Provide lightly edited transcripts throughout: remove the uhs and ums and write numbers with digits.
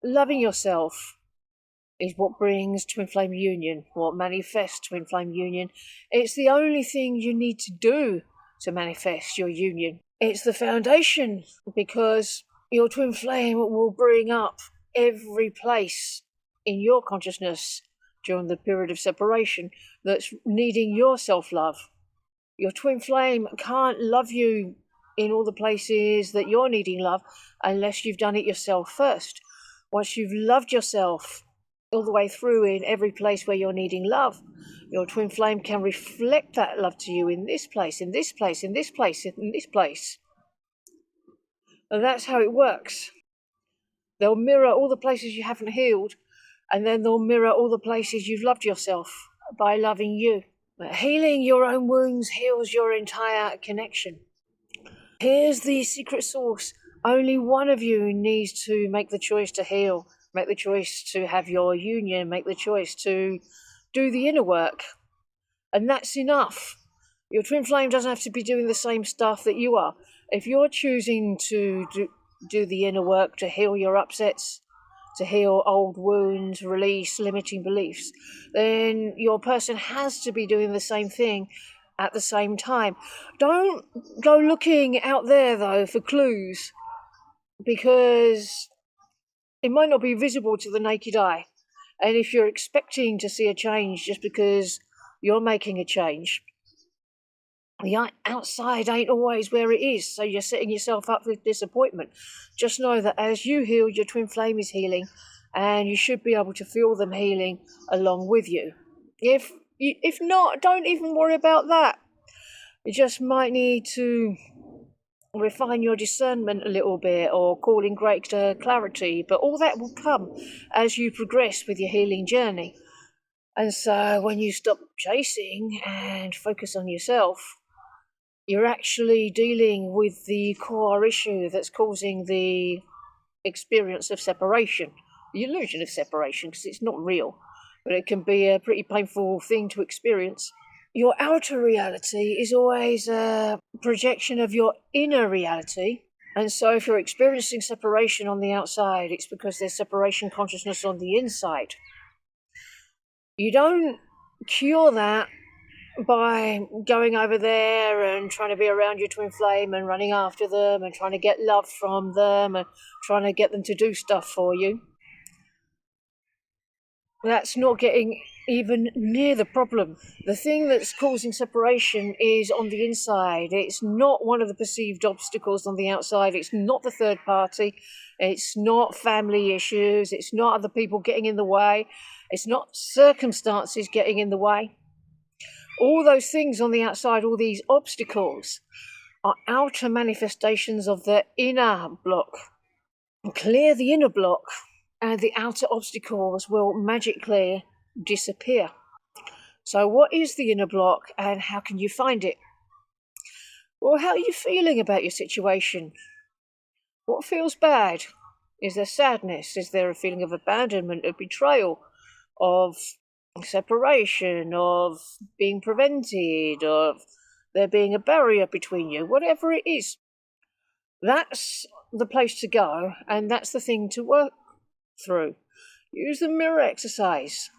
Loving yourself is what brings twin flame union, what manifests twin flame union. It's the only thing you need to do to manifest your union. It's the foundation, because your twin flame will bring up every place in your consciousness during the period of separation that's needing your self-love. Your twin flame can't love you in all the places that you're needing love unless you've done it yourself first. Once you've loved yourself all the way through in every place where you're needing love, your twin flame can reflect that love to you in this place, in this place, in this place, in this place. And that's how it works. They'll mirror all the places you haven't healed, and then they'll mirror all the places you've loved yourself by loving you. But healing your own wounds heals your entire connection. Here's the secret sauce. Only one of you needs to make the choice to heal, make the choice to have your union, make the choice to do the inner work. And that's enough. Your twin flame doesn't have to be doing the same stuff that you are. If you're choosing to do the inner work, to heal your upsets, to heal old wounds, release limiting beliefs, then your person has to be doing the same thing at the same time. Don't go looking out there, though, for clues, because it might not be visible to the naked eye. And if you're expecting to see a change just because you're making a change, the outside ain't always where it is, so you're setting yourself up for disappointment. Just know that as you heal, your twin flame is healing, and you should be able to feel them healing along with you. If not, don't even worry about that. You just might need to refine your discernment a little bit, or call in greater clarity, but all that will come as you progress with your healing journey. And so when you stop chasing and focus on yourself, you're actually dealing with the core issue that's causing the experience of separation, the illusion of separation, because it's not real, but it can be a pretty painful thing to experience. Your outer reality is always a projection of your inner reality. And so if you're experiencing separation on the outside, it's because there's separation consciousness on the inside. You don't cure that by going over there and trying to be around your twin flame and running after them and trying to get love from them and trying to get them to do stuff for you. That's not getting even near the problem. The thing that's causing separation is on the inside. It's not one of the perceived obstacles on the outside. It's not the third party. It's not family issues. It's not other people getting in the way. It's not circumstances getting in the way. All those things on the outside, all these obstacles, are outer manifestations of the inner block. Clear the inner block, and the outer obstacles will magically disappear. So what is the inner block, and how can you find it? Well, how are you feeling about your situation? What feels bad? Is there sadness? Is there a feeling of abandonment, of betrayal, of separation, of being prevented, of there being a barrier between you? Whatever it is, that's the place to go, and that's the thing to work through. Use the mirror exercise.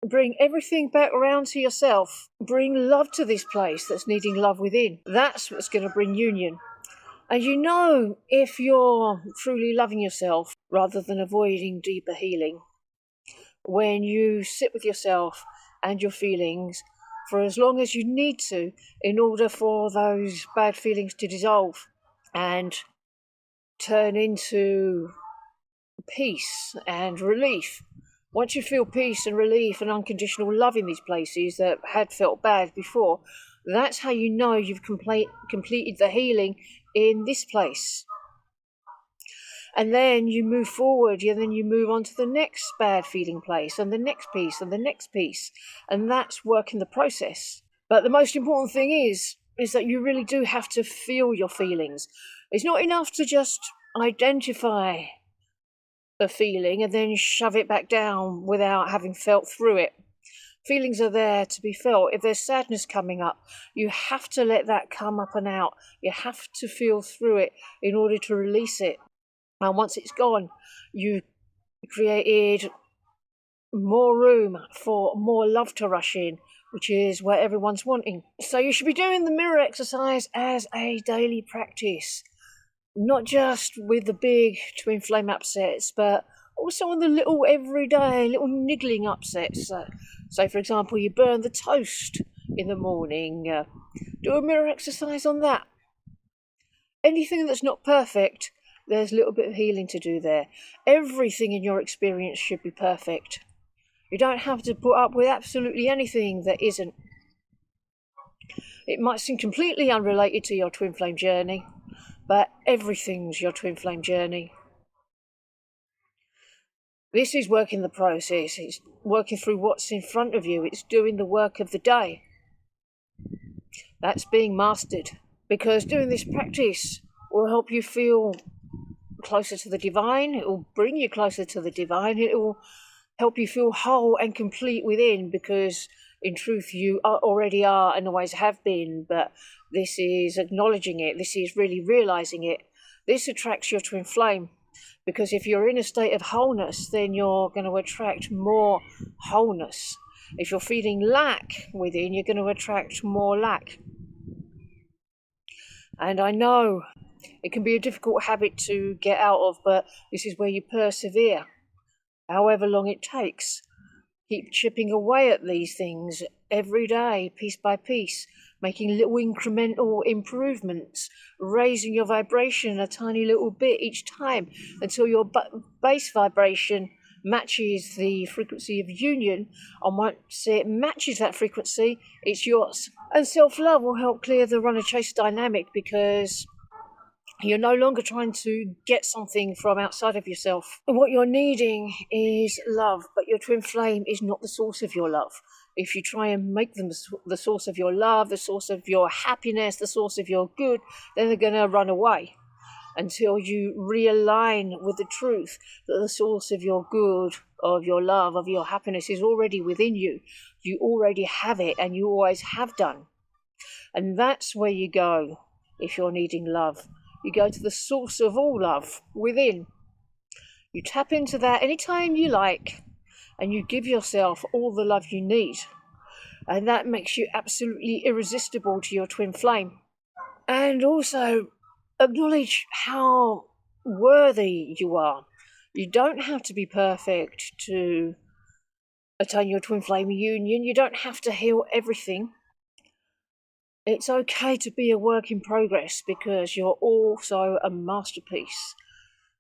Bring everything back around to yourself. Bring love to this place that's needing love within. That's what's going to bring union. And you know, if you're truly loving yourself rather than avoiding deeper healing, when you sit with yourself and your feelings for as long as you need to in order for those bad feelings to dissolve and turn into peace and relief. Once you feel peace and relief and unconditional love in these places that had felt bad before, that's how you know you've completed the healing in this place. And then you move forward, and then you move on to the next bad feeling place, and the next piece, and the next piece. And that's work in the process. But the most important thing is that you really do have to feel your feelings. It's not enough to just identify a feeling and then shove it back down without having felt through it. Feelings are there to be felt. If there's sadness coming up, you have to let that come up and out. You have to feel through it in order to release it. And once it's gone, you You created more room for more love to rush in, which is what everyone's wanting. So you should be doing the mirror exercise as a daily practice, not just with the big twin flame upsets, but also on the little everyday, little niggling upsets. So, for example, you burn the toast in the morning, do a mirror exercise on that. Anything that's not perfect, there's a little bit of healing to do there. Everything in your experience should be perfect. You don't have to put up with absolutely anything that isn't. It might seem completely unrelated to your twin flame journey, but everything's your twin flame journey. This is working the process. It's working through what's in front of you. It's doing the work of the day. That's being mastered, because doing this practice will help you feel closer to the divine. It will bring you closer to the divine. It will help you feel whole and complete within, because in truth you already are and always have been, but this is acknowledging it. This is really realizing it. This attracts your twin flame, because if you're in a state of wholeness, then you're going to attract more wholeness. If you're feeling lack within, you're going to attract more lack. And I know it can be a difficult habit to get out of, but this is where you persevere, however long it takes. Keep chipping away at these things every day, piece by piece, making little incremental improvements, raising your vibration a tiny little bit each time until your base vibration matches the frequency of union. And once it matches that frequency, it's yours. And self-love will help clear the runner-chase dynamic, because you're no longer trying to get something from outside of yourself. What you're needing is love, but your twin flame is not the source of your love. If you try and make them the source of your love, the source of your happiness, the source of your good, then they're going to run away until you realign with the truth that the source of your good, of your love, of your happiness is already within you. You already have it, and you always have done. And that's where you go if you're needing love. You go to the source of all love within. You tap into that anytime you like, and you give yourself all the love you need. And that makes you absolutely irresistible to your twin flame. And also acknowledge how worthy you are. You don't have to be perfect to attain your twin flame union. You don't have to heal everything. It's okay to be a work in progress, because you're also a masterpiece.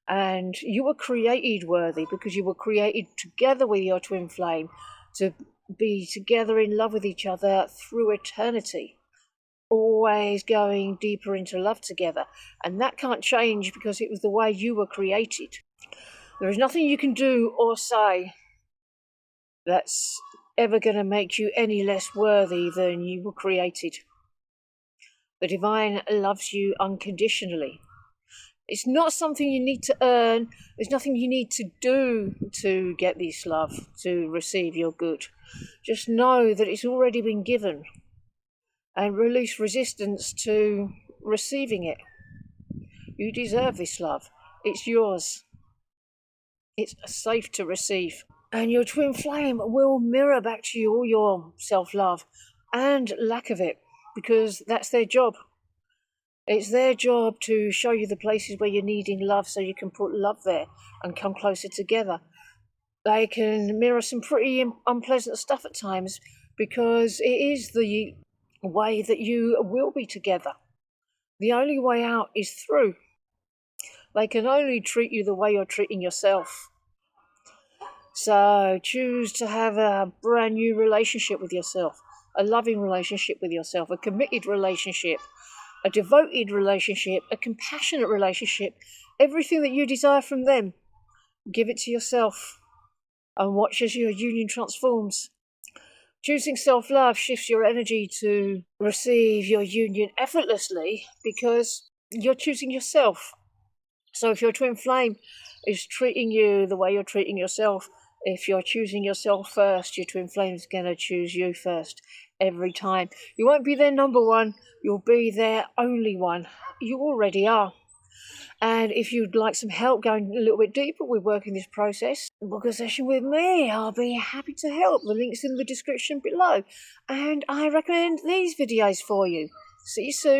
And you were created worthy, because you were created together with your twin flame to be together in love with each other through eternity, always going deeper into love together. And that can't change, because it was the way you were created. There is nothing you can do or say that's ever going to make you any less worthy than you were created. The divine loves you unconditionally. It's not something you need to earn. There's nothing you need to do to get this love, to receive your good. Just know that it's already been given, and release resistance to receiving it. You deserve this love. It's yours. It's safe to receive. And your twin flame will mirror back to you all your self-love and lack of it, because that's their job. It's their job to show you the places where you're needing love, so you can put love there and come closer together. They can mirror some pretty unpleasant stuff at times, because it is the way that you will be together. The only way out is through. They can only treat you the way you're treating yourself. So choose to have a brand new relationship with yourself, a loving relationship with yourself, a committed relationship, a devoted relationship, a compassionate relationship. Everything that you desire from them, give it to yourself, and watch as your union transforms. Choosing self-love shifts your energy to receive your union effortlessly, because you're choosing yourself. So if your twin flame is treating you the way you're treating yourself, if you're choosing yourself first, your twin flame is going to choose you first every time. You won't be their number one, you'll be their only one. You already are. And if you'd like some help going a little bit deeper with working this process, book a session with me. I'll be happy to help. The link's in the description below. And I recommend these videos for you. See you soon.